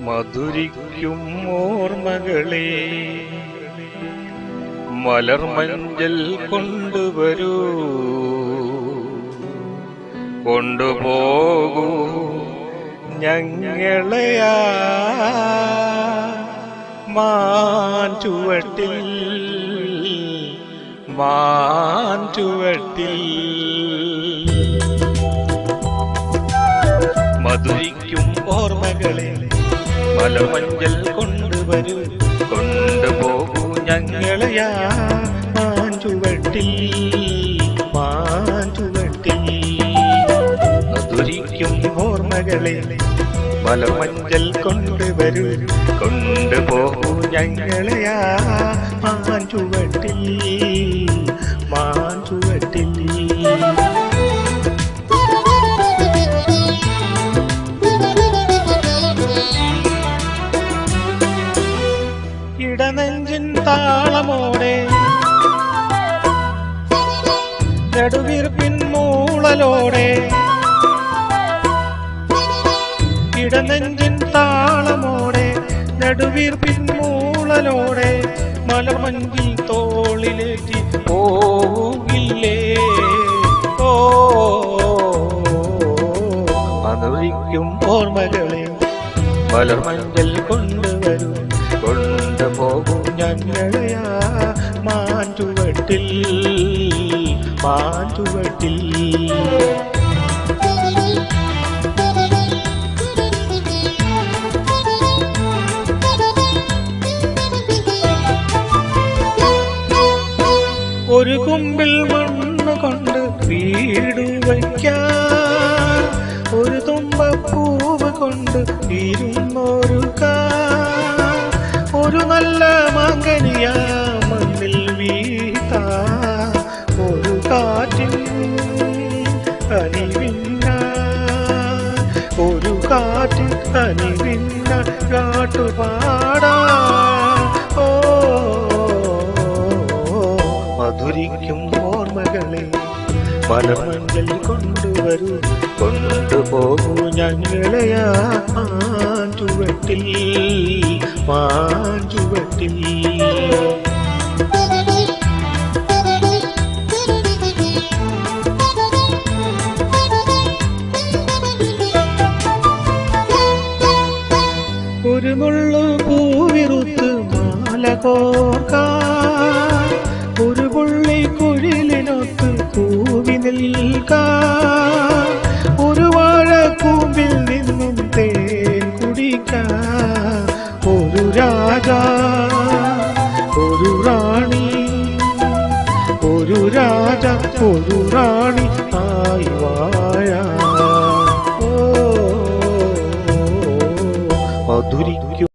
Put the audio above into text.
മധുരിക്കും ഓർമ്മകളെ മലർമഞ്ചൽ കൊണ്ടുവരൂ, കൊണ്ടുപോകൂ ഞങ്ങളെയാ മാറ്റുവട്ടിൽ മാറ്റുവട്ടിൽ. മധുരിക്കും ഓർമ്മകളെ മലർമഞ്ചൽ കൊണ്ടുവരൂ, കൊണ്ടുപോകൂ ഞങ്ങളെയാ മാറ്റുവട്ടിൽ മാറ്റുവട്ടിൽ. മധുരിക്കും ഓർമ്മകളെ മലർമഞ്ചൽ കൊണ്ടുവരൂ, കൊണ്ടുപോകൂ ഞങ്ങളെയാ മാറ്റുവട്ടിൽ മാറ്റുവട്ടിൽ. ഇടനെഞ്ചിൻ താളമോടെ നെടുവീർപ്പിൻ മൂളലോടെ, ഇടനെഞ്ചിൻ താളമോടെ നെടുവീർപ്പിൻ മൂളലോടെ മലർമഞ്ചിൽ തോളിലേറ്റി പോകില്ലേ. ഓ മധുരിക്കും ഓർമ്മകളെ മലർമഞ്ചൽ കൊണ്ടുവരൂ, കൊണ്ടുപോകൂ ഞങ്ങളെയാ മാറ്റുവട്ടിൽ മാറ്റുവട്ടിൽ. ഒരു കുമ്പിൽ മണ്ണ് കൊണ്ട് വീട് വയ്ക്കാൻ, ഒരു തുമ്പപ്പൂവ് കൊണ്ട് ഇരുന്നൊരുക്കാൻ, ഒരു നല്ല മാങ്കനിയാ മണ്ണിൽ വീഴ്ത്താ, ഒരു കാറ്റിൻ അനിവിന്ന, ഒരു കാറ്റിൻ അനിവിന്ന കാട്ടുപാടാ. ഓ മധുരിക്കും ഓർമ്മകളെ മലർമഞ്ചൽ കൊണ്ടുവരൂ, കൊണ്ടുപോകൂ ഞങ്ങളെയാ മാറ്റുവട്ടിൽ മാറ്റുവട്ടിൽ. ഒരു മുള്ളു പൂവിറുത്ത് മാല കോർക്കാൻ, ഒരു പുള്ളി കുഴിലിനൊത്ത് കൂവി നിൽക്കാൻ, ഒരു വാഴക്കൂമ്പിൽ നിന്നും തേൻ കുടിക്കാൻ, ഒരു രാജാ ഒരു റാണി, ഒരു രാജ ഒരു റാണി